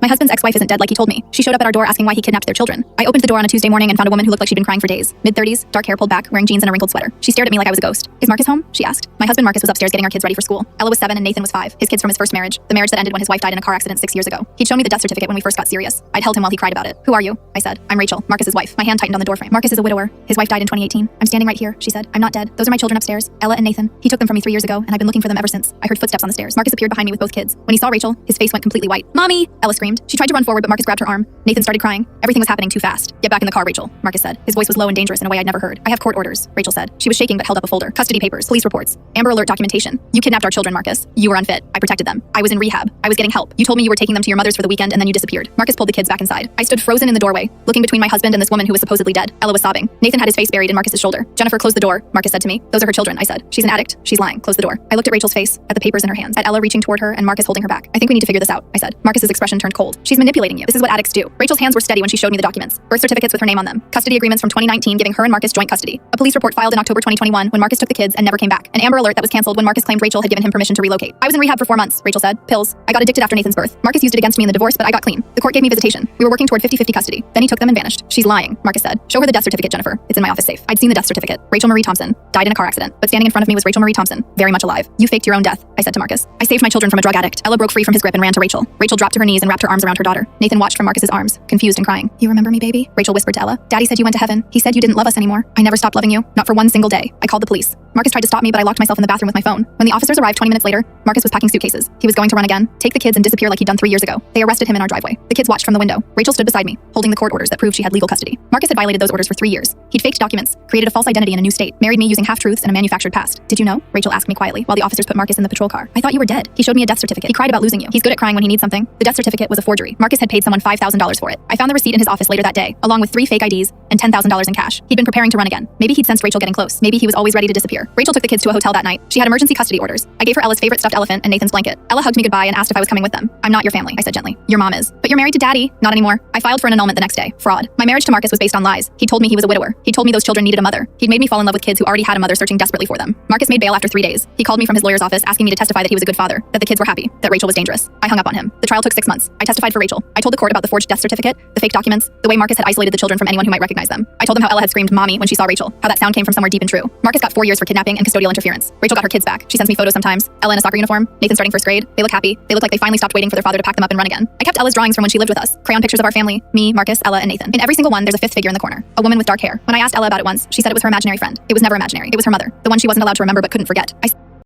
My husband's ex-wife isn't dead like he told me. She showed up at our door asking why he kidnapped their children. I opened the door on a Tuesday morning and found a woman who looked like she'd been crying for days. Mid-30s, dark hair pulled back, wearing jeans and a wrinkled sweater. She stared at me like I was a ghost. Is Marcus home? She asked. My husband Marcus was upstairs getting our kids ready for school. Ella was 7 and Nathan was 5. His kids from his first marriage. The marriage that ended when his wife died in a car accident 6 years ago. He'd shown me the death certificate when we first got serious. I'd held him while he cried about it. Who are you? I said. I'm Rachel, Marcus's wife. My hand tightened on the doorframe. Marcus is a widower. His wife died in 2018. I'm standing right here, she said. I'm not dead. Those are my children upstairs, Ella and Nathan. He took them from me 3 years ago, and I've been looking for them ever since. I heard footsteps on the stairs. Marcus appeared behind me with both kids. When he saw Rachel, his face went completely white. Mommy! Ella screamed. She tried to run forward, but Marcus grabbed her arm. Nathan started crying. Everything was happening too fast. Get back in the car, Rachel, Marcus said. His voice was low and dangerous in a way I'd never heard. I have court orders, Rachel said. She was shaking but held up a folder. Custody papers, police reports, Amber Alert documentation. You kidnapped our children, Marcus. You were unfit. I protected them. I was in rehab. I was getting help. You told me you were taking them to your mother's for the weekend and then you disappeared. Marcus pulled the kids back inside. I stood frozen in the doorway, looking between my husband and this woman who was supposedly dead. Ella was sobbing. Nathan had his face buried in Marcus's shoulder. Jennifer, close the door, Marcus said to me. Those are her children, I said. She's an addict. She's lying. Close the door. I looked at Rachel's face, at the papers in her hands, at Ella reaching toward her and Marcus holding her back. I think we need to figure this out, I said. Marcus's expression turned cold. She's manipulating you. This is what addicts do. Rachel's hands were steady when she showed me the documents. Birth certificates with her name on them. Custody agreements from 2019 giving her and Marcus joint custody. A police report filed in October 2021 when Marcus took the kids and never came back. An Amber Alert that was canceled when Marcus claimed Rachel had given him permission to relocate. I was in rehab for 4 months, Rachel said. Pills. I got addicted after Nathan's birth. Marcus used it against me in the divorce, but I got clean. The court gave me visitation. We were working toward 50-50 custody. Then he took them and vanished. She's lying, Marcus said. Show her the death certificate, Jennifer. It's in my office safe. I'd seen the death certificate. Rachel Marie Thompson died in a car accident, but standing in front of me was Rachel Marie Thompson, very much alive. You faked your own death, I said to Marcus. I saved my children from a drug addict. Ella broke free from his grip and ran to Rachel. Rachel dropped to her knees and wrapped her arms around her daughter. Nathan watched from Marcus's arms, confused and crying. You remember me, baby? Rachel whispered to Ella. Daddy said you went to heaven. He said you didn't love us anymore. I never stopped loving you, not for one single day. I called the police. Marcus tried to stop me, but I locked myself in the bathroom with my phone. When the officers arrived 20 minutes later, Marcus was packing suitcases. He was going to run again, take the kids and disappear like he'd done 3 years ago. They arrested him in our driveway. The kids watched from the window. Rachel stood beside me, holding the court orders that proved she had legal custody. Marcus had violated those orders for 3 years. He'd faked documents, created a false identity in a new state, married me using half-truths and a manufactured past. Did you know? Rachel asked me quietly while the officers put Marcus in the patrol car. I thought you were dead. He showed me a death certificate. He cried about losing you. He's good at crying when he needs something. The death certificate was a forgery. Marcus had paid someone $5,000 for it. I found the receipt in his office later that day, along with 3 fake IDs and $10,000 in cash. He'd been preparing to run again. Maybe he'd sensed Rachel getting close. Maybe he was always ready to disappear. Rachel took the kids to a hotel that night. She had emergency custody orders. I gave her Ella's favorite stuffed elephant and Nathan's blanket. Ella hugged me goodbye and asked if I was coming with them. I'm not your family, I said gently. Your mom is. But you're married to Daddy. Not anymore. I filed for an annulment the next day. Fraud. My marriage to Marcus was based on lies. He told me he was a widower. He told me those children needed a mother. He'd made me fall in love with kids who already had a mother searching desperately for them. Marcus made bail after 3 days. He called me from his lawyer's office asking me to testify that he was a good father, that the kids were happy, that Rachel was dangerous. I hung up on him. The trial took 6 months. I testified for Rachel. I told the court about the forged death certificate, the fake documents, the way Marcus had isolated the children from anyone who might recognize them. I told them how Ella had screamed mommy when she saw Rachel, how that sound came from somewhere deep and true. Marcus got 4 years for kidnapping and custodial interference. Rachel got her kids back. She sends me photos sometimes. Ella in a soccer uniform, Nathan starting first grade. They look happy. They look like they finally stopped waiting for their father to pack them up and run again. I kept Ella's drawings from when she lived with us. Crayon pictures of our family, me, Marcus, Ella, and Nathan. In every single one, there's a 5th figure in the corner. A woman with dark hair. When I asked Ella about it once, she said it was her imaginary friend. It was never imaginary. It was her mother. The one she wasn't allowed to remember but couldn't forget.